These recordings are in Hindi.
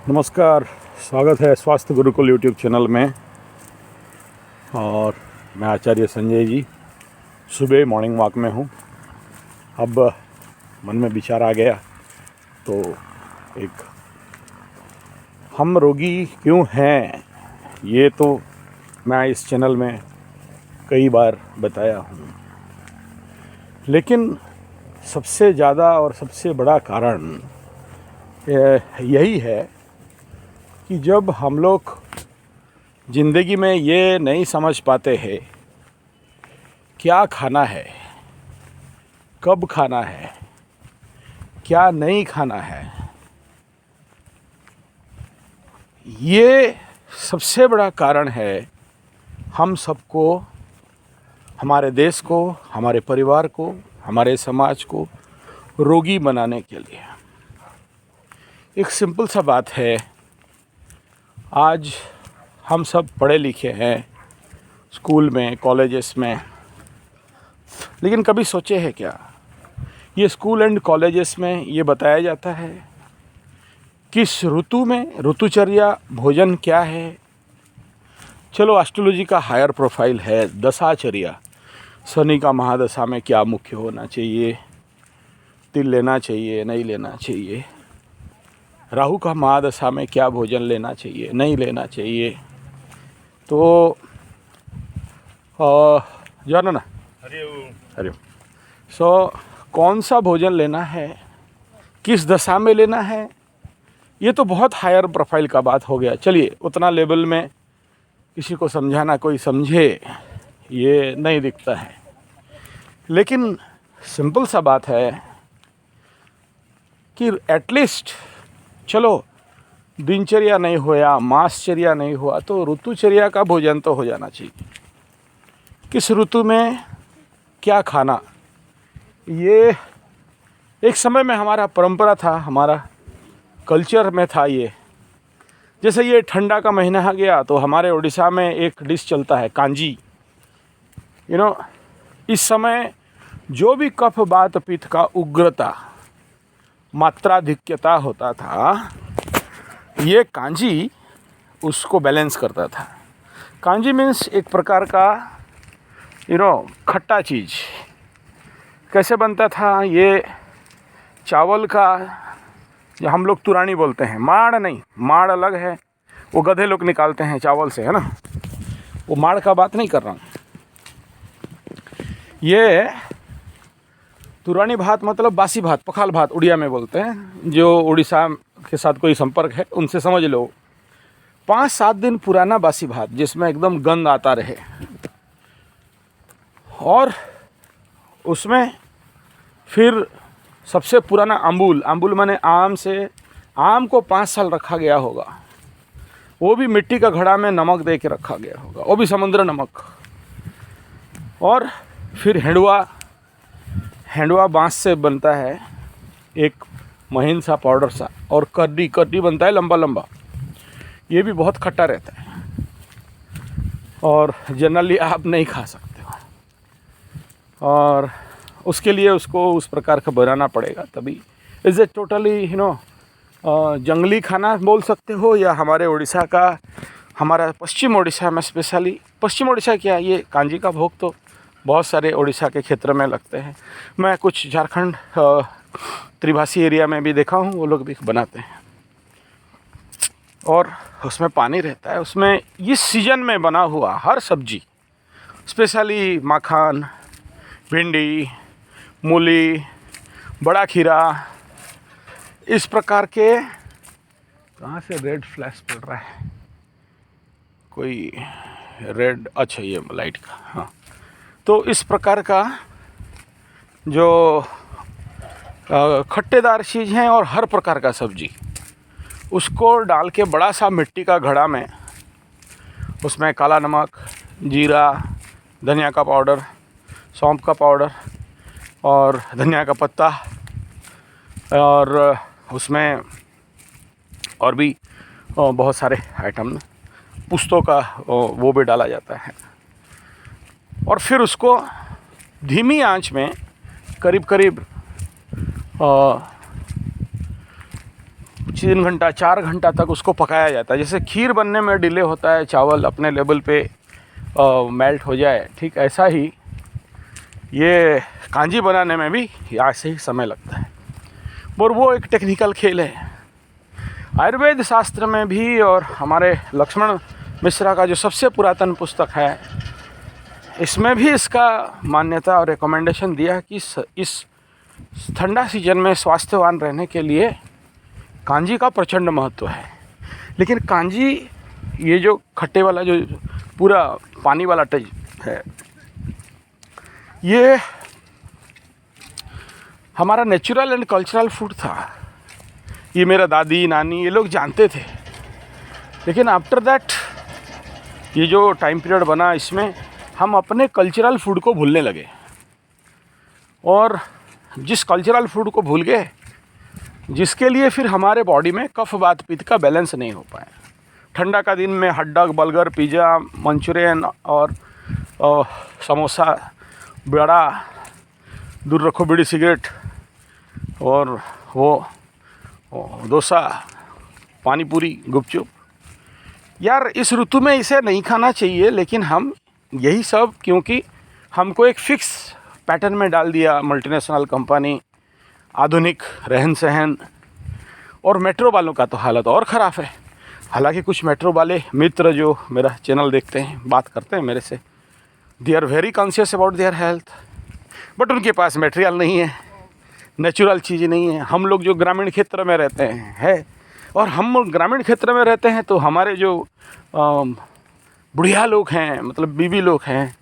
नमस्कार, स्वागत है स्वास्थ्य गुरुकुल यूट्यूब चैनल में। और मैं आचार्य संजय जी सुबह मॉर्निंग वॉक में हूँ। अब मन में विचार आ गया तो एक हम रोगी क्यों हैं, ये तो मैं इस चैनल में कई बार बताया हूँ, लेकिन सबसे ज़्यादा और सबसे बड़ा कारण यही है कि जब हम लोग ज़िंदगी में ये नहीं समझ पाते हैं क्या खाना है, कब खाना है, क्या नहीं खाना है, ये सबसे बड़ा कारण है हम सबको, हमारे देश को, हमारे परिवार को, हमारे समाज को रोगी बनाने के लिए। एक सिंपल सा बात है, आज हम सब पढ़े लिखे हैं स्कूल में, कॉलेजेस में, लेकिन कभी सोचे हैं क्या ये स्कूल एंड कॉलेजेस में ये बताया जाता है किस ऋतु में ऋतुचर्या भोजन क्या है। चलो एस्ट्रोलॉजी का हायर प्रोफाइल है, दशाचर्या, शनि का महादशा में क्या मुख्य होना चाहिए, तिल लेना चाहिए नहीं लेना चाहिए, राहु का महादशा में क्या भोजन लेना चाहिए नहीं लेना चाहिए। तो जानो ना, हरिओम। सो कौन सा भोजन लेना है, किस दशा में लेना है, ये तो बहुत हायर प्रोफाइल का बात हो गया। चलिए, उतना लेवल में किसी को समझाना, कोई समझे, ये नहीं दिखता है, लेकिन सिंपल सा बात है कि एटलीस्ट चलो दिनचर्या नहीं हुआ, मासचर्या नहीं हुआ, तो ऋतुचर्या का भोजन तो हो जाना चाहिए। किस ऋतु में क्या खाना, ये एक समय में हमारा परंपरा था, हमारा कल्चर में था ये। जैसे ये ठंडा का महीना आ गया तो हमारे उड़ीसा में एक डिश चलता है कांजी। इस समय जो भी कफ वात पित्त का उग्रता, मात्राधिक्यता होता था, ये कांजी उसको बैलेंस करता था। कांजी मीन्स एक प्रकार का खट्टा चीज़। कैसे बनता था ये? चावल का, जो हम लोग तुरानी बोलते हैं, माड़ नहीं, माड़ अलग है, वो गधे लोग निकालते हैं चावल से, है ना, वो माड़ का बात नहीं कर रहा हूँ। ये तुरानी भात मतलब बासी भात, पखाल भात उड़िया में बोलते हैं। जो उड़ीसा के साथ कोई संपर्क है उनसे समझ लो, 5-7 दिन पुराना बासी भात जिसमें एकदम गंध आता रहे, और उसमें फिर सबसे पुराना आंबूल माने आम से, आम को 5 साल रखा गया होगा, वो भी मिट्टी का घड़ा में नमक दे के रखा गया होगा, वो भी समुद्र नमक। और फिर हेंडुआ बांस से बनता है, एक महीन सा पाउडर सा, और कड्डी बनता है लंबा लंबा, ये भी बहुत खट्टा रहता है और जनरली आप नहीं खा सकते हो, और उसके लिए उसको उस प्रकार का बनाना पड़ेगा तभी। इज़ ए टोटली जंगली खाना बोल सकते हो, या हमारे उड़ीसा का, हमारा पश्चिम उड़ीसा में स्पेशली, पश्चिम उड़ीसा क्या, ये कांजी का भोग तो बहुत सारे उड़ीसा के क्षेत्र में लगते हैं। मैं कुछ झारखंड त्रिभाषी एरिया में भी देखा हूँ, वो लोग भी बनाते हैं, और उसमें पानी रहता है। उसमें इस सीजन में बना हुआ हर सब्जी, स्पेशली मखान, भिंडी, मूली, बड़ा खीरा, इस प्रकार के, कहाँ से रेड फ्लैश पड़ रहा है, कोई रेड, अच्छा ये लाइट का, हाँ। तो इस प्रकार का जो खट्टेदार चीज़ हैं और हर प्रकार का सब्जी, उसको डाल के बड़ा सा मिट्टी का घड़ा में, उसमें काला नमक, जीरा, धनिया का पाउडर, सौंफ का पाउडर और धनिया का पत्ता, और उसमें और भी बहुत सारे आइटम, पुस्तों का वो भी डाला जाता है, और फिर उसको धीमी आंच में करीब करीब 3 घंटा 4 घंटा तक उसको पकाया जाता है। जैसे खीर बनने में डिले होता है, चावल अपने लेवल पे मेल्ट हो जाए, ठीक ऐसा ही ये कांजी बनाने में भी ऐसे ही समय लगता है। और वो एक टेक्निकल खेल है। आयुर्वेद शास्त्र में भी और हमारे लक्ष्मण मिश्रा का जो सबसे पुरातन पुस्तक है, इसमें भी इसका मान्यता और रिकमेंडेशन दिया कि इस ठंडा सीजन में स्वास्थ्यवान रहने के लिए कांजी का प्रचंड महत्व है। लेकिन कांजी ये जो खट्टे वाला जो पूरा पानी वाला टच है, ये हमारा नेचुरल एंड कल्चरल फूड था। ये मेरा दादी नानी ये लोग जानते थे। लेकिन आफ्टर दैट ये जो टाइम पीरियड बना, इसमें हम अपने कल्चरल फूड को भूलने लगे, और जिस कल्चरल फूड को भूल गए, जिसके लिए फिर हमारे बॉडी में कफ वात पित्त का बैलेंस नहीं हो पाया। ठंडा का दिन में hot dog, burger, pizza, Manchurian और समोसा, बड़ा, दूर रखो बीड़ी सिगरेट, और वो डोसा, पानी पूरी, गुपचुप। यार इस ऋतु में इसे नहीं खाना चाहिए, लेकिन हम यही सब क्योंकि हमको एक फिक्स पैटर्न में डाल दिया मल्टीनेशनल कंपनी, आधुनिक रहन सहन, और मेट्रो वालों का तो हालत और ख़राब है। हालांकि कुछ मेट्रो वाले मित्र जो मेरा चैनल देखते हैं, बात करते हैं मेरे से, they are very conscious about their health, but उनके पास मटेरियल नहीं है, नेचुरल चीज़ नहीं है। हम लोग जो ग्रामीण क्षेत्र में रहते हैं है, और हम ग्रामीण क्षेत्र में रहते हैं तो हमारे जो बुढ़िया लोग हैं, मतलब बीवी लोग हैं,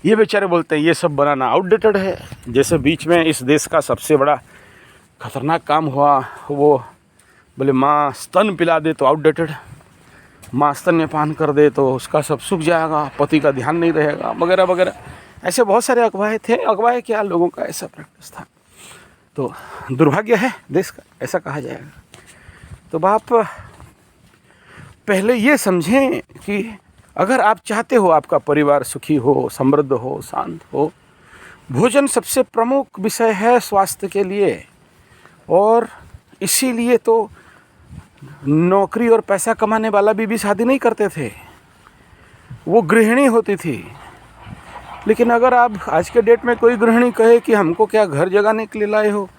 ये बेचारे बोलते हैं ये सब बनाना आउटडेटेड है। जैसे बीच में इस देश का सबसे बड़ा खतरनाक काम हुआ, वो बोले माँ स्तन पिला दे तो आउटडेटेड, माँ स्तन्यपान कर दे तो उसका सब सूख जाएगा, पति का ध्यान नहीं रहेगा, वगैरह वगैरह। ऐसे बहुत सारे अगवाए थे। अगवाए क्या, लोगों का ऐसा प्रैक्टिस था। तो दुर्भाग्य है देश का, ऐसा कहा जाएगा। तो आप पहले ये समझें कि अगर आप चाहते हो आपका परिवार सुखी हो, समृद्ध हो, शांत हो, भोजन सबसे प्रमुख विषय है स्वास्थ्य के लिए। और इसीलिए तो नौकरी और पैसा कमाने वाला भी शादी नहीं करते थे, वो गृहिणी होती थी। लेकिन अगर आप आज के डेट में कोई गृहिणी कहे कि हमको क्या घर जगाने के लिए लाए हो,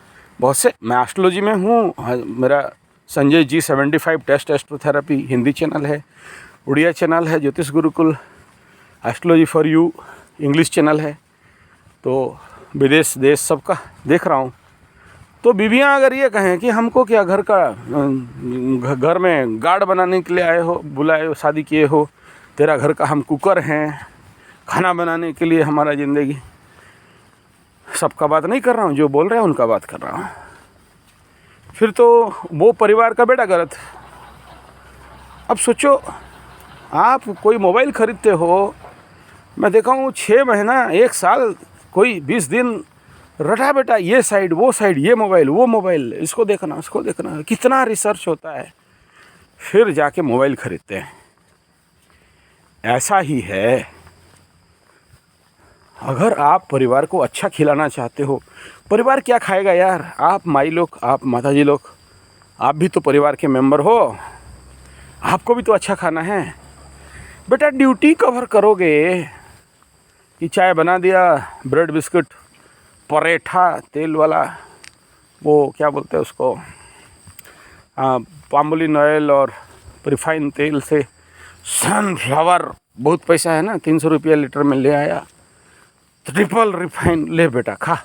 बहुत से, मैं एस्ट्रोलॉजी में हूँ, मेरा संजय जी 75 टेस्ट एस्ट्रोथेरेपी हिंदी चैनल है, उड़िया चैनल है ज्योतिष Gurukul, astrology for you English channel है। तो विदेश देश सबका देख रहा हूँ। तो बीवियाँ अगर ये कहें कि हमको क्या घर में गार्ड बनाने के लिए आए हो, बुलाए हो, शादी किए हो, तेरा घर का हम कुकर हैं, खाना बनाने के लिए हमारा ज़िंदगी, सबका बात नहीं कर रहा हूँ, जो बोल रहे हैं उनका बात कर रहा हूँ, फिर तो वो परिवार का बेड़ा गलत। अब सोचो, आप कोई मोबाइल ख़रीदते हो, मैं देखा हूँ 6 महीना 1 साल, कोई 20 दिन रटा बेटा, ये साइड वो साइड, ये मोबाइल वो मोबाइल, इसको देखना उसको देखना, कितना रिसर्च होता है, फिर जाके मोबाइल खरीदते हैं। ऐसा ही है, अगर आप परिवार को अच्छा खिलाना चाहते हो, परिवार क्या खाएगा यार, आप माई लोग, आप माताजी लोग, आप भी तो परिवार के मेंबर हो, आपको भी तो अच्छा खाना है। बेटा ड्यूटी कवर करोगे कि चाय बना दिया, ब्रेड बिस्किट, पराठा तेल वाला, वो क्या बोलते हैं उसको, पामोलिन ऑयल और रिफाइन तेल से सनफ्लावर, बहुत पैसा है ना, 300 रुपया लीटर में ले आया, ट्रिपल रिफाइन, ले बेटा खा।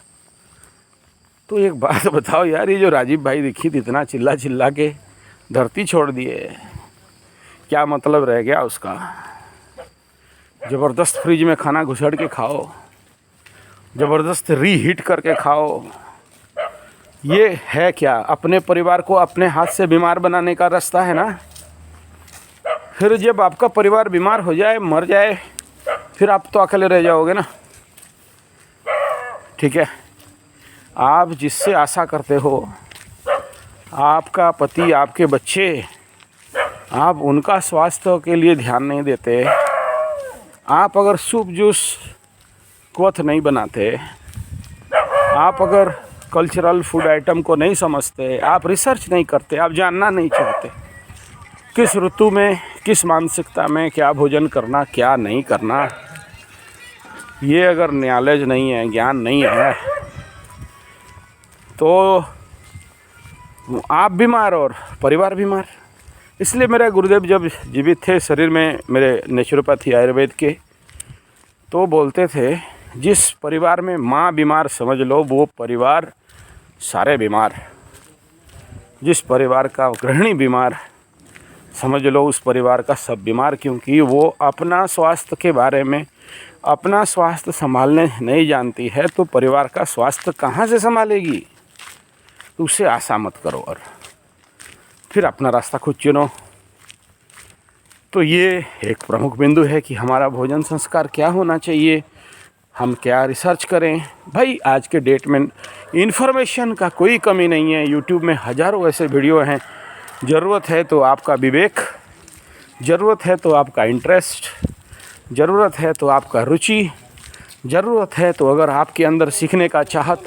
तो एक बात बताओ यार, ये जो राजीव भाई दीक्षित इतना चिल्ला चिल्ला के धरती छोड़ दिए, क्या मतलब रह गया उसका? ज़बरदस्त फ्रिज में खाना घुसड़ के खाओ, ज़बरदस्त रीहीट करके खाओ, ये है क्या? अपने परिवार को अपने हाथ से बीमार बनाने का रास्ता है ना। फिर जब आपका परिवार बीमार हो जाए, मर जाए, फिर आप तो अकेले रह जाओगे ना। ठीक है, आप जिससे आशा करते हो, आपका पति, आपके बच्चे, आप उनका स्वास्थ्य के लिए ध्यान नहीं देते, आप अगर सूप जूस क्वथ नहीं बनाते, आप अगर कल्चरल फूड आइटम को नहीं समझते, आप रिसर्च नहीं करते, आप जानना नहीं चाहते किस ऋतु में, किस मानसिकता में क्या भोजन करना, क्या नहीं करना, ये अगर नॉलेज नहीं है, ज्ञान नहीं है, तो आप बीमार और परिवार बीमार। इसलिए मेरे गुरुदेव जब जीवित थे, शरीर में मेरे नेचुरोपैथी आयुर्वेद के, तो बोलते थे जिस परिवार में माँ बीमार समझ लो वो परिवार सारे बीमार, जिस परिवार का गृहिणी बीमार समझ लो उस परिवार का सब बीमार, क्योंकि वो अपना स्वास्थ्य के बारे में, अपना स्वास्थ्य संभालने नहीं जानती है तो परिवार का स्वास्थ्य कहाँ से संभालेगी। तो उसे आशा मत करो और फिर अपना रास्ता खुद चुनो। तो ये एक प्रमुख बिंदु है कि हमारा भोजन संस्कार क्या होना चाहिए, हम क्या रिसर्च करें। भाई आज के डेट में इन्फॉर्मेशन का कोई कमी नहीं है, यूट्यूब में हज़ारों ऐसे वीडियो हैं। ज़रूरत है तो आपका विवेक, ज़रूरत है तो आपका इंटरेस्ट, ज़रूरत है तो आपका रुचि, ज़रूरत है तो अगर आपके अंदर सीखने का चाहत,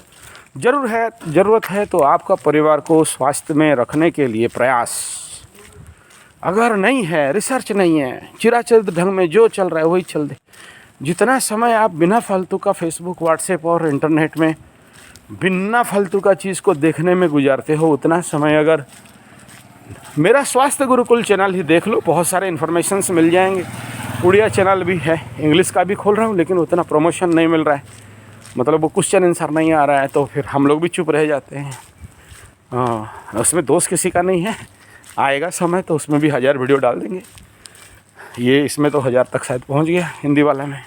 ज़रूरत है तो आपका परिवार को स्वास्थ्य में रखने के लिए प्रयास। अगर नहीं है, रिसर्च नहीं है, चिराचरित ढंग में जो चल रहा है वही चल दे। जितना समय आप बिना फालतू का फेसबुक, व्हाट्सएप और इंटरनेट में बिना फालतू का चीज़ को देखने में गुजारते हो, उतना समय अगर मेरा स्वास्थ्य गुरुकुल चैनल ही देख लो, बहुत सारे इन्फॉर्मेशंस मिल जाएंगे। उड़िया चैनल भी है, इंग्लिश का भी खोल रहा हूँ, लेकिन उतना प्रमोशन नहीं मिल रहा है, मतलब वो क्वेश्चन आंसर नहीं आ रहा है, तो फिर हम लोग भी चुप रह जाते हैं। उसमें दोस्त किसी का नहीं है, आएगा समय तो उसमें भी 1000 वीडियो डाल देंगे। ये इसमें तो 1000 तक शायद पहुंच गया हिंदी वाला में।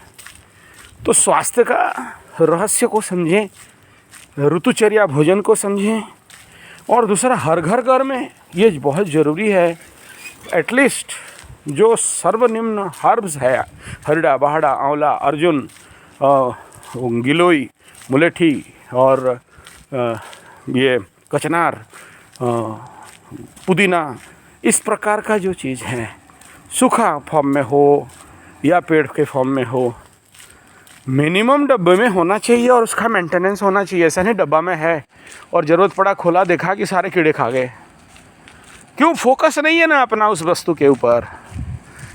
तो स्वास्थ्य का रहस्य को समझें, ऋतुचर्या भोजन को समझें, और दूसरा हर घर में ये बहुत ज़रूरी है, एटलीस्ट जो सर्वनिम्न हर्ब्स है, हरड़ा, बाहड़ा, आंवला, अर्जुन, गिलोई, मुलेठी और ये कचनार, पुदीना, इस प्रकार का जो चीज़ है, सूखा फॉर्म में हो या पेड़ के फॉर्म में हो, मिनिमम डब्बे में होना चाहिए और उसका मेंटेनेंस होना चाहिए। ऐसा नहीं डब्बा में है और ज़रूरत पड़ा खोला, देखा कि सारे कीड़े खा गए। क्यों? फोकस नहीं है ना अपना उस वस्तु के ऊपर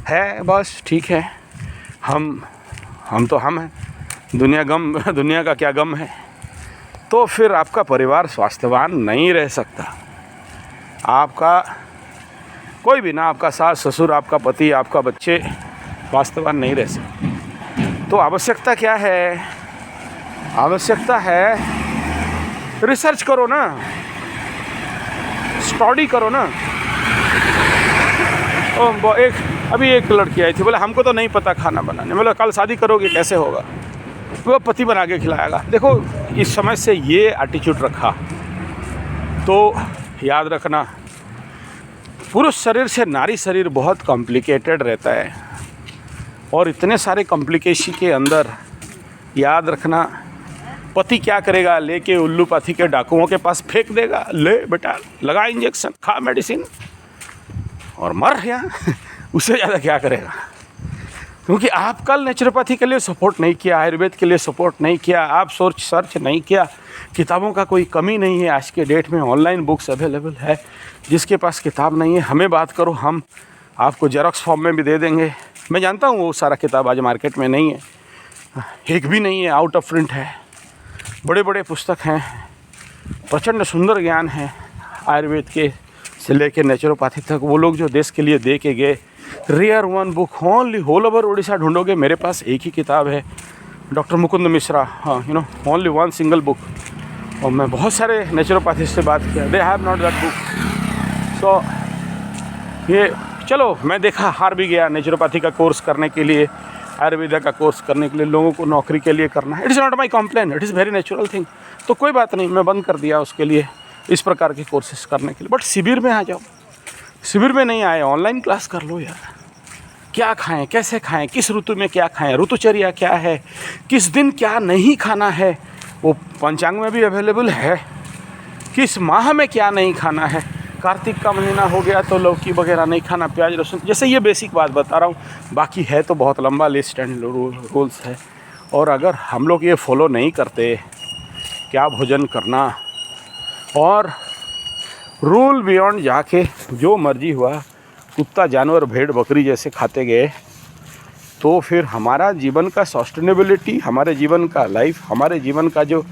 है, बस ठीक है। हम तो हम हैं, दुनिया का क्या गम है। तो फिर आपका परिवार स्वास्थ्यवान नहीं रह सकता, आपका कोई भी ना, आपका सास ससुर, आपका पति, आपका बच्चे स्वास्थ्यवान नहीं रह सकते। तो आवश्यकता क्या है? आवश्यकता है रिसर्च करो ना, स्टडी करो ना। अभी एक लड़की आई थी, बोले हमको तो नहीं पता खाना बनाने। बोला कल शादी करोगे कैसे होगा? वो पति बना के खिलाएगा। देखो इस समय से ये एटीट्यूड रखा तो याद रखना, पुरुष शरीर से नारी शरीर बहुत कॉम्प्लिकेटेड रहता है, और इतने सारे कॉम्प्लिकेशन के अंदर याद रखना, पति क्या करेगा? लेके उल्लू पाथी के डाकुओं के पास फेंक देगा, ले बेटा लगा इंजेक्शन, खा मेडिसिन और मर यहाँ उससे ज़्यादा क्या करेगा? क्योंकि आप कल नेचुरोपैथी के लिए सपोर्ट नहीं किया, आयुर्वेद के लिए सपोर्ट नहीं किया, आप सर्च नहीं किया। किताबों का कोई कमी नहीं है, आज के डेट में ऑनलाइन बुक्स अवेलेबल है। जिसके पास किताब नहीं है हमें बात करो, हम आपको जेरॉक्स फॉर्म में भी दे देंगे। मैं जानता हूँ वो सारा किताब आज मार्केट में नहीं है, एक भी नहीं है, आउट ऑफ प्रिंट है। बड़े बड़े पुस्तक हैं, प्रचंड सुंदर ज्ञान है आयुर्वेद के से लेके नेचुरोपैथी तक। वो लोग जो देश के लिए दे के गए, rare one book only, whole over Orissa ढूंढोगे मेरे पास एक ही किताब है, डॉक्टर मुकुंद मिश्रा, हाँ ओनली वन सिंगल बुक। और मैं बहुत सारे नेचुरोपैथिस्ट से बात किया, they have not that book. So ये चलो, मैं देखा हार भी गया नेचुरोपैथी का कोर्स करने के लिए, आयुर्वेदा का कोर्स करने के लिए लोगों को नौकरी के लिए करना है। It is not my complain, it is very natural thing. तो कोई बात नहीं, मैं बंद कर दिया उसके लिए, इस प्रकार के कोर्सेज करने के लिए। बट शिविर में आ जाओ, शिविर में नहीं आए, ऑनलाइन क्लास कर लो यार। क्या खाएं, कैसे खाएं, किस ऋतु में क्या खाएं, ऋतुचर्या क्या है, किस दिन क्या नहीं खाना है, वो पंचांग में भी अवेलेबल है। किस माह में क्या नहीं खाना है, कार्तिक का महीना हो गया तो लौकी वगैरह नहीं खाना, प्याज लहसुन, जैसे ये बेसिक बात बता रहा हूँ। बाकी है तो बहुत लंबा लिस्ट एंड रूल्स है, और अगर हम लोग ये फॉलो नहीं करते क्या भोजन करना, और रूल बियॉन्ड जाके जो मर्जी हुआ कुत्ता जानवर भेड़ बकरी जैसे खाते गए, तो फिर हमारा जीवन का सस्टेनेबिलिटी, हमारे जीवन का लाइफ, हमारे जीवन का जो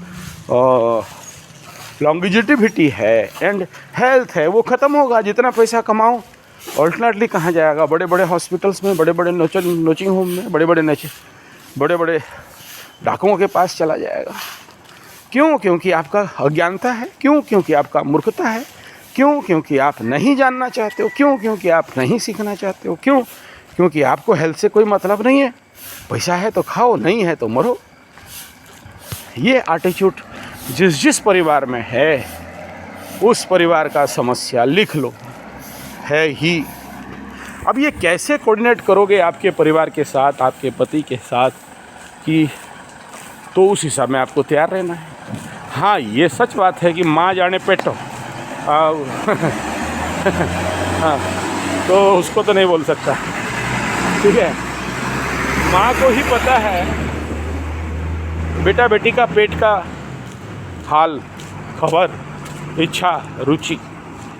लॉन्गिविटी है एंड हेल्थ है वो ख़त्म होगा। जितना पैसा कमाओ अल्टरनेटली कहाँ जाएगा? बड़े बड़े हॉस्पिटल्स में, बड़े बड़े नर्सिंग होम में, बड़े बड़े डाकुओं के पास चला जाएगा। क्यों? क्योंकि आपका अज्ञानता है। क्यों? क्योंकि आपका मूर्खता है। क्यों? क्योंकि आप नहीं जानना चाहते हो। क्यों? क्योंकि आप नहीं सीखना चाहते हो। क्यों? क्योंकि आपको हेल्थ से कोई मतलब नहीं है। पैसा है तो खाओ, नहीं है तो मरो। ये एटीट्यूड जिस परिवार में है उस परिवार का समस्या लिख लो है ही। अब ये कैसे कोऑर्डिनेट करोगे आपके परिवार के साथ, आपके पति के साथ, कि तो उस हिसाब में आपको तैयार रहना है। हाँ, ये सच बात है कि माँ जाने पेटो हाँ, तो उसको तो नहीं बोल सकता, ठीक है। माँ को ही पता है बेटा बेटी का पेट का हाल, खबर, इच्छा, रुचि,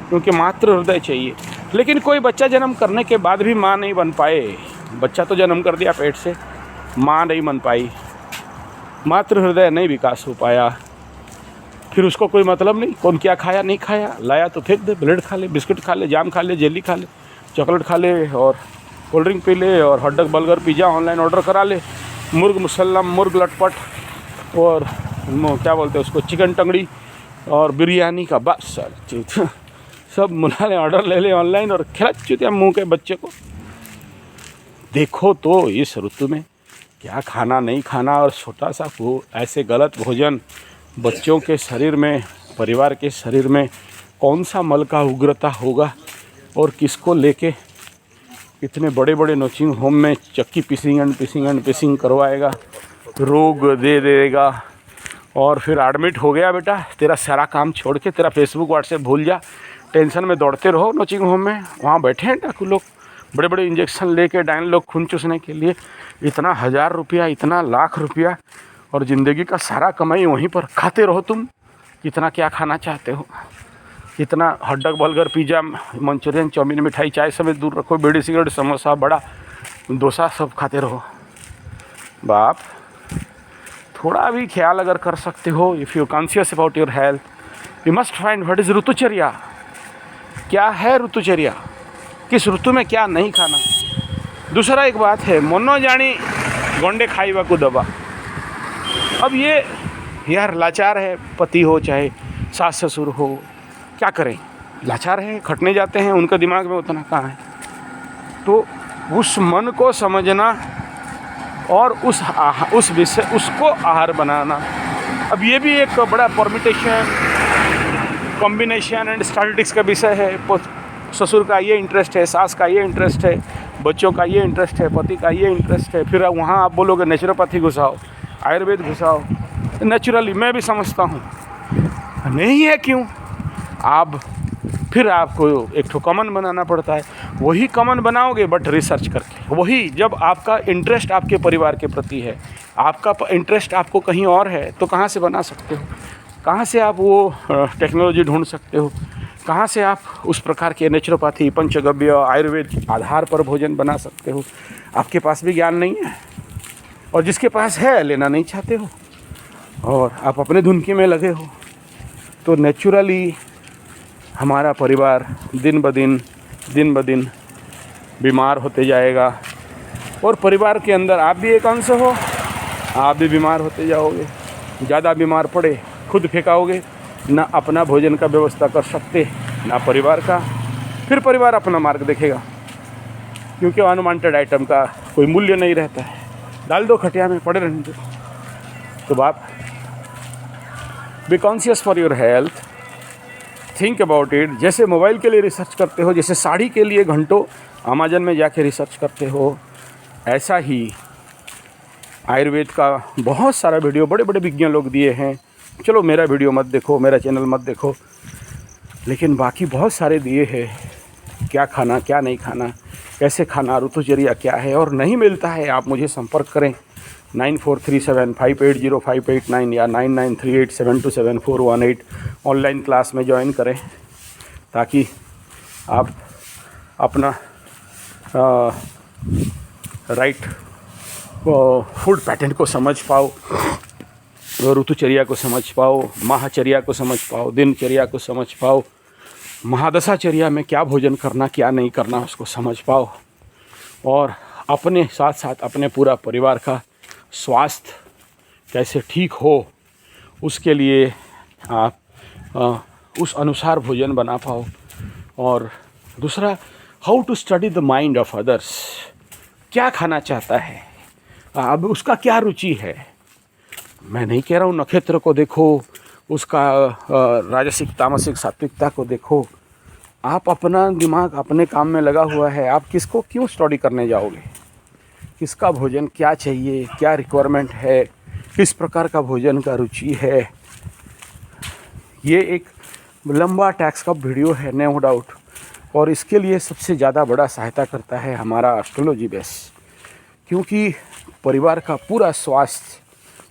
क्योंकि मातृ हृदय चाहिए। लेकिन कोई बच्चा जन्म करने के बाद भी माँ नहीं बन पाए। बच्चा तो जन्म कर दिया पेट से, माँ नहीं बन पाई, मातृ हृदय नहीं विकास हो पाया, फिर उसको कोई मतलब नहीं कौन क्या खाया नहीं खाया, लाया तो फेंक दे, ब्रेड खा ले, बिस्किट खा ले, जाम खा ले, जेली खा ले, चॉकलेट खा ले और कोल्ड ड्रिंक पी ले और hot dog, burger, pizza online order करा ले, मुर्ग मुसल्लम, मुर्ग लटपट और क्या बोलते हैं उसको, चिकन टंगड़ी और बिरयानी का बस सब मुला ले, ऑर्डर ले ले ऑनलाइन और खिला चुतिया मुँह के बच्चे को। देखो तो इस ऋतु में क्या खाना नहीं खाना और छोटा सा वो ऐसे गलत भोजन बच्चों के शरीर में, परिवार के शरीर में कौन सा मल का उग्रता होगा और किसको लेके इतने बड़े बड़े नर्सिंग होम में चक्की पिसिंग करवाएगा, रोग दे देगा और फिर एडमिट हो गया बेटा, तेरा सारा काम छोड़ के तेरा फेसबुक व्हाट्सएप भूल जा, टेंशन में दौड़ते रहो नर्सिंग होम में। वहाँ बैठे हैं डाकू लोग, बड़े बड़े इंजेक्शन लेके डायन लोग खून चूसने के लिए, इतना 1000 रुपया, इतना लाख रुपया और ज़िंदगी का सारा कमाई वहीं पर खाते रहो तुम। कितना क्या खाना चाहते हो, कितना hot dog, burger, pizza, manchurian, chowmein, मिठाई, चाय समेत दूर रखो, बीड़ी, सिगरेट, समोसा, बड़ा डोसा सब खाते रहो। बाप, थोड़ा भी ख्याल अगर कर सकते हो, if you conscious about your health, you must find what is Ritucharya. क्या है ऋतुचर्या, किस ऋतु में क्या नहीं खाना। दूसरा एक बात है, मनो जानी गोंडे खाइबा को दबा। अब ये यार लाचार है, पति हो चाहे सास ससुर हो, क्या करें, लाचार हैं, खटने जाते हैं, उनका दिमाग में उतना कहाँ है। तो उस मन को समझना और उस विषय उसको आहार बनाना। अब ये भी एक बड़ा परमिटेशन, कॉम्बिनेशन एंड स्टैटिस्टिक्स का विषय है। ससुर का ये इंटरेस्ट है, सास का ये इंटरेस्ट है, बच्चों का ये इंटरेस्ट है, पति का ये इंटरेस्ट है। फिर वहाँ आप बोलोगे नेचुरोपैथी घुसाओ, आयुर्वेद घुसाओ। नेचुरली मैं भी समझता हूँ नहीं है, क्यों आप फिर आपको एक ठो कॉमन बनाना पड़ता है। वही कॉमन बनाओगे बट रिसर्च करके। वही जब आपका इंटरेस्ट आपके परिवार के प्रति है, आपका इंटरेस्ट आपको कहीं और है, तो कहाँ से बना सकते हो, कहाँ से आप वो टेक्नोलॉजी ढूंढ सकते हो, कहाँ से आप उस प्रकार के नेचुरोपैथी, पंचगव्य, आयुर्वेद आधार पर भोजन बना सकते हो। आपके पास भी ज्ञान नहीं है और जिसके पास है लेना नहीं चाहते हो और आप अपने धुनकी में लगे हो। तो नेचुरली हमारा परिवार दिन ब दिन बीमार होते जाएगा और परिवार के अंदर आप भी एक अंश हो, आप भी बीमार होते जाओगे। ज़्यादा बीमार पड़े खुद फेंकाओगे, ना अपना भोजन का व्यवस्था कर सकते ना परिवार का। फिर परिवार अपना मार्ग देखेगा, क्योंकि अनवांटेड आइटम का कोई मूल्य नहीं रहता है। डाल दो खटिया में, पड़े रहने दो। तो बाप, be conscious for your health, think about it. जैसे मोबाइल के लिए रिसर्च करते हो, जैसे साड़ी के लिए घंटों अमेज़न में जाके रिसर्च करते हो, ऐसा ही आयुर्वेद का बहुत सारा वीडियो बड़े बड़े विज्ञान लोग दिए हैं। चलो मेरा वीडियो मत देखो, मेरा चैनल मत देखो, लेकिन बाकी बहुत सारे दिए हैं, क्या खाना क्या नहीं खाना, कैसे खाना, ऋतुचर्या क्या है। और नहीं मिलता है आप मुझे संपर्क करें, 9437580589 या 9938727418 ऑनलाइन क्लास में ज्वाइन करें, ताकि आप अपना राइट फूड पैटर्न को समझ पाओ, ऋतुचर्या को समझ पाओ, माहचर्या को समझ पाओ, दिनचर्या को समझ पाओ, महादशाचर्या में क्या भोजन करना क्या नहीं करना उसको समझ पाओ, और अपने साथ साथ अपने पूरा परिवार का स्वास्थ्य कैसे ठीक हो उसके लिए आप उस अनुसार भोजन बना पाओ। और दूसरा, how to study the mind of others, क्या खाना चाहता है, अब उसका क्या रुचि है। मैं नहीं कह रहा हूँ नक्षत्र को देखो, उसका राजसिक तामसिक सात्विकता को देखो। आप अपना दिमाग अपने काम में लगा हुआ है, आप किसको क्यों स्टडी करने जाओगे, किसका भोजन क्या चाहिए, क्या रिक्वायरमेंट है, किस प्रकार का भोजन का रुचि है। ये एक लंबा टैक्स का वीडियो है नो डाउट, और इसके लिए सबसे ज़्यादा बड़ा सहायता करता है हमारा एस्ट्रोलॉजी बेस, क्योंकि परिवार का पूरा स्वास्थ्य,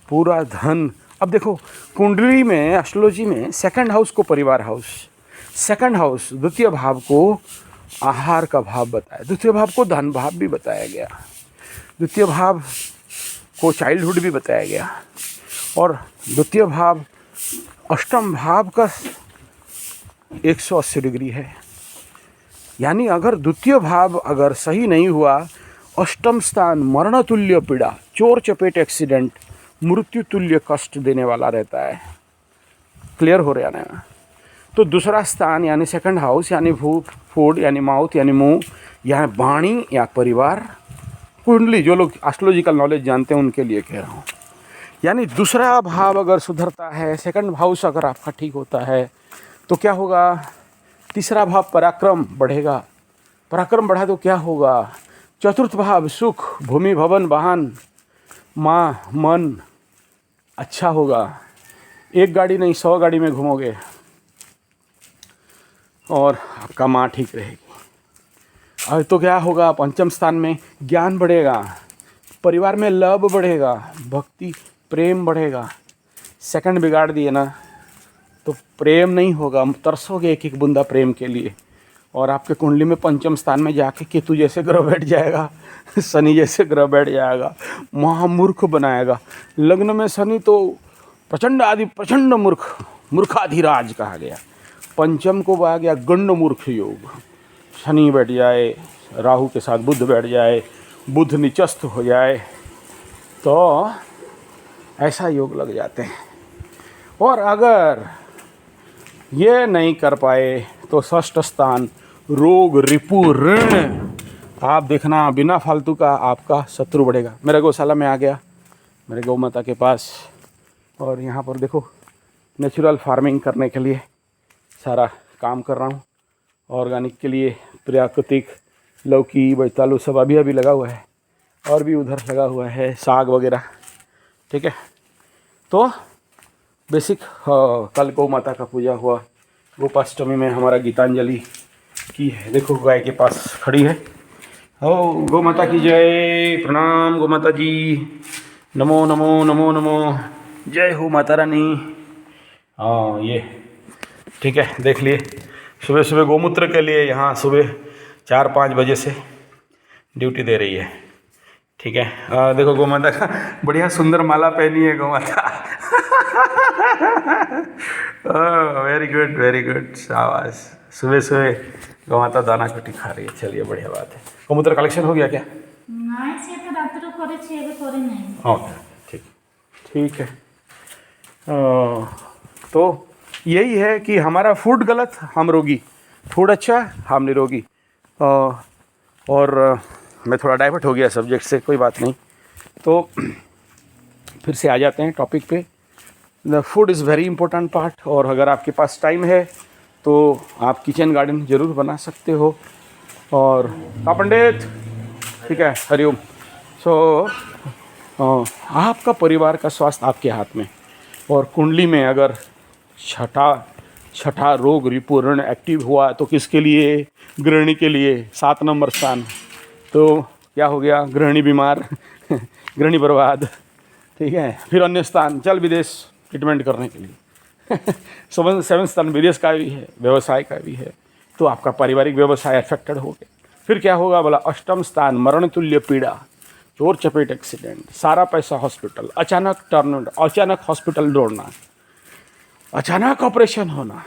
पूरा धन। अब देखो कुंडली में, एस्ट्रोलॉजी में सेकंड हाउस को परिवार हाउस, सेकंड हाउस द्वितीय भाव को आहार का भाव बताया, द्वितीय भाव को धन भाव भी बताया गया, द्वितीय भाव को चाइल्डहुड भी बताया गया, और द्वितीय भाव अष्टम भाव का 180 डिग्री है। यानी अगर द्वितीय भाव अगर सही नहीं हुआ, अष्टम स्थान मरण तुल्य पीड़ा, चोर चपेट एक्सीडेंट, मृत्यु तुल्य कष्ट देने वाला रहता है। क्लियर हो रहा है ना। तो दूसरा स्थान यानी सेकंड हाउस यानी फूड यानी माउथ यानी मुंह या वाणी या परिवार, कुंडली जो लोग एस्ट्रोलॉजिकल नॉलेज जानते हैं उनके लिए कह रहा हूँ। यानी दूसरा भाव अगर सुधरता है, सेकंड हाउस अगर आपका ठीक होता है, तो क्या होगा, तीसरा भाव पराक्रम बढ़ेगा, पराक्रम बढ़ा तो क्या होगा, चतुर्थ भाव सुख, भूमि भवन वाहन, माँ मन अच्छा होगा, एक गाड़ी नहीं 100 गाड़ी में घूमोगे, और आपका माँ ठीक रहेगी। और तो क्या होगा, पंचम स्थान में ज्ञान बढ़ेगा, परिवार में लव बढ़ेगा, भक्ति प्रेम बढ़ेगा। सेकंड बिगाड़ दिए ना तो प्रेम नहीं होगा, तरसोगे एक एक बूंदा प्रेम के लिए, और आपके कुंडली में पंचम स्थान में जाके केतु जैसे ग्रह बैठ जाएगा, शनि जैसे ग्रह बैठ जाएगा, महामूर्ख बनाएगा। लग्न में शनि तो प्रचंड मूर्खाधिराज कहा गया, पंचम को आ गया गंड मूर्ख योग, शनि बैठ जाए, राहु के साथ बुध बैठ जाए, बुध निचस्त हो जाए, तो ऐसा योग लग जाते हैं। और अगर ये नहीं कर पाए तो षष्ठ स्थान रोग रिपु ऋण, आप देखना बिना फालतू का आपका शत्रु बढ़ेगा। मेरा गौशाला में आ गया, मेरे गौ माता के पास, और यहाँ पर देखो नेचुरल फार्मिंग करने के लिए सारा काम कर रहा हूँ, ऑर्गेनिक के लिए प्राकृतिक लौकी बैतालू सब अभी लगा हुआ है, और भी उधर लगा हुआ है साग वगैरह। ठीक है, तो बेसिक कल गौ माता का पूजा हुआ, गोपाष्टमी में हमारा गीतांजलि की है, देखो गाय के पास खड़ी है। ओ गौ माता की जय, प्रणाम गौ माता जी, नमो नमो नमो नमो, जय हो माता रानी। हाँ ये ठीक है, देख लिए सुबह सुबह गौमूत्र के लिए यहाँ सुबह 4-5 बजे से ड्यूटी दे रही है। ठीक है, देखो गौ माता का बढ़िया सुंदर माला पहनी है गौ माता। वेरी गुड, शाबाश। सुबह सुबह गौ माता दाना चुटी खा रही है, चलिए बढ़िया बात है। गौमूत्र कलेक्शन हो गया क्या? ओके ठीक है। तो यही है कि हमारा फूड गलत हम रोगी, फूड अच्छा हम निरोगी। और मैं थोड़ा डाइवर्ट हो गया सब्जेक्ट से, कोई बात नहीं। तो फिर से आ जाते हैं टॉपिक पे। The food is very important part, और अगर आपके पास टाइम है तो आप किचन गार्डन ज़रूर बना सकते हो। और पंडित ठीक है, हरिओम। सो आपका परिवार का स्वास्थ्य आपके हाथ में, और कुंडली में अगर छठा रोग रिपु ऋण एक्टिव हुआ तो किसके लिए? गृहिणी के लिए 7 नंबर स्थान। तो क्या हो गया? गृहिणी बीमार, गृहिणी बर्बाद, ठीक है। फिर अन्य स्थान, चल विदेश ट्रीटमेंट करने के लिए। सेवन स्थान विदेश का भी है, व्यवसाय का भी है, तो आपका पारिवारिक व्यवसाय अफेक्टेड हो गया। फिर क्या होगा बोला, अष्टम स्थान मरण तुल्य पीड़ा, चोर चपेट एक्सीडेंट, सारा पैसा हॉस्पिटल, अचानक टर्न, अचानक हॉस्पिटल दौड़ना, अचानक ऑपरेशन होना,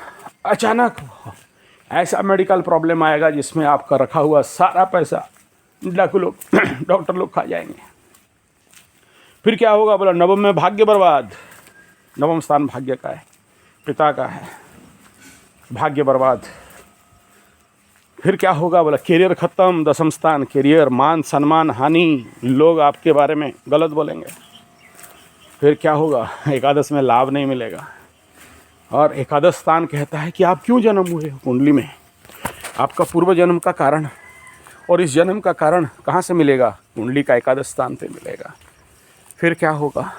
अचानक ऐसा मेडिकल प्रॉब्लम आएगा जिसमें आपका रखा हुआ सारा पैसा डॉक्टर लोग खा जाएंगे। फिर क्या होगा बोला, नवम में भाग्य बर्बाद, नवम स्थान भाग्य का है, पिता का है, भाग्य बर्बाद। फिर क्या होगा बोला, कैरियर खत्म, दसम स्थान कैरियर, मान सम्मान हानि, लोग आपके बारे में गलत बोलेंगे। फिर क्या होगा, एकादश में लाभ नहीं मिलेगा। और एकादश स्थान कहता है कि आप क्यों जन्म हुए हो कुंडली में, आपका पूर्व जन्म का कारण, और इस जन्म का कारण कहाँ से मिलेगा, कुंडली का एकादश स्थान से मिलेगा। फिर क्या होगा,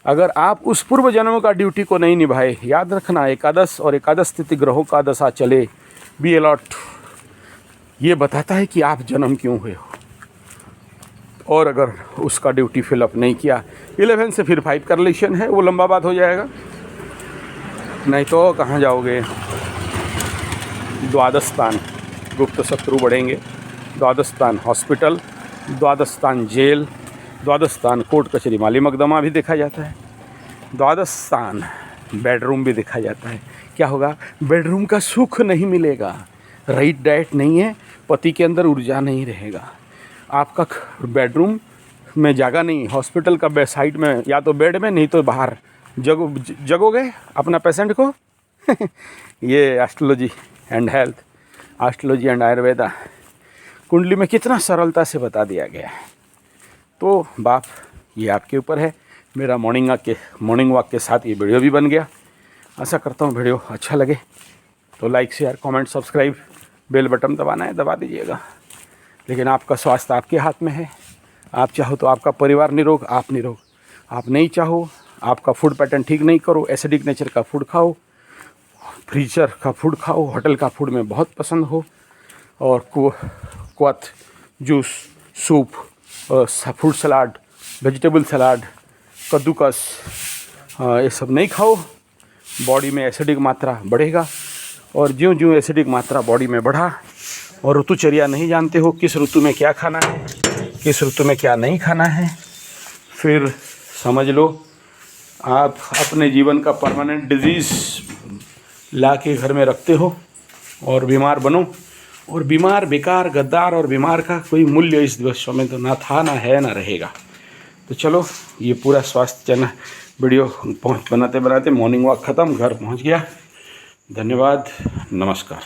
अगर आप उस पूर्व जन्म का ड्यूटी को नहीं निभाए, याद रखना एकादश और एकादश स्थिति ग्रहों का दशा चले, बी अलर्ट, ये बताता है कि आप जन्म क्यों हुए हो। और अगर उसका ड्यूटी फिलअप नहीं किया, 11 से फिर 5 का रिलेशन है, वो लंबा बात हो जाएगा, नहीं तो कहाँ जाओगे। द्वादश स्थान गुप्त शत्रु बढ़ेंगे, द्वादश स्थान हॉस्पिटल, द्वादश स्थान जेल, द्वादश स्थान कोर्ट कचहरी माली मकदमा भी देखा जाता है, द्वादश स्थान बेडरूम भी देखा जाता है। क्या होगा, बेडरूम का सुख नहीं मिलेगा, राइट डाइट नहीं है, पति के अंदर ऊर्जा नहीं रहेगा, आपका बेडरूम में जगह नहीं, हॉस्पिटल का बेड साइड में, या तो बेड में नहीं तो बाहर जगोगे अपना पेशेंट को। ये astrology and health, astrology and Ayurveda कुंडली में कितना सरलता से बता दिया गया है। तो बाप, ये आपके ऊपर है। मेरा मॉर्निंग वॉक के साथ ये वीडियो भी बन गया। आशा करता हूँ वीडियो अच्छा लगे तो like share comment subscribe bell button दबाना है, दबा दीजिएगा। लेकिन आपका स्वास्थ्य आपके हाथ में है। आप चाहो तो आपका परिवार निरोग, आप निरोग। आप नहीं चाहो, आपका फूड पैटर्न ठीक नहीं करो, एसिडिक नेचर का फूड खाओ, फ्रीजर का फूड खाओ, होटल का फूड में बहुत पसंद हो, और क्वथ juice soup, fruit salad, vegetable salad, कद्दूकस, ये सब नहीं खाओ। बॉडी में एसिडिक मात्रा बढ़ेगा, और ज्यों ज्यों एसिडिक मात्रा बॉडी में बढ़ा, और ऋतुचर्या नहीं जानते हो किस ऋतु में क्या खाना है, किस ऋतु में क्या नहीं खाना है, फिर समझ लो आप अपने जीवन का परमानेंट डिजीज़ ला के घर में रखते हो और बीमार बनो। और बीमार, बेकार, गद्दार और बीमार का कोई मूल्य इस विश्व में तो ना था, ना है, ना रहेगा। तो चलो, ये पूरा स्वास्थ्य चैनल वीडियो बनाते बनाते मॉर्निंग वॉक ख़त्म, घर पहुंच गया। धन्यवाद, नमस्कार।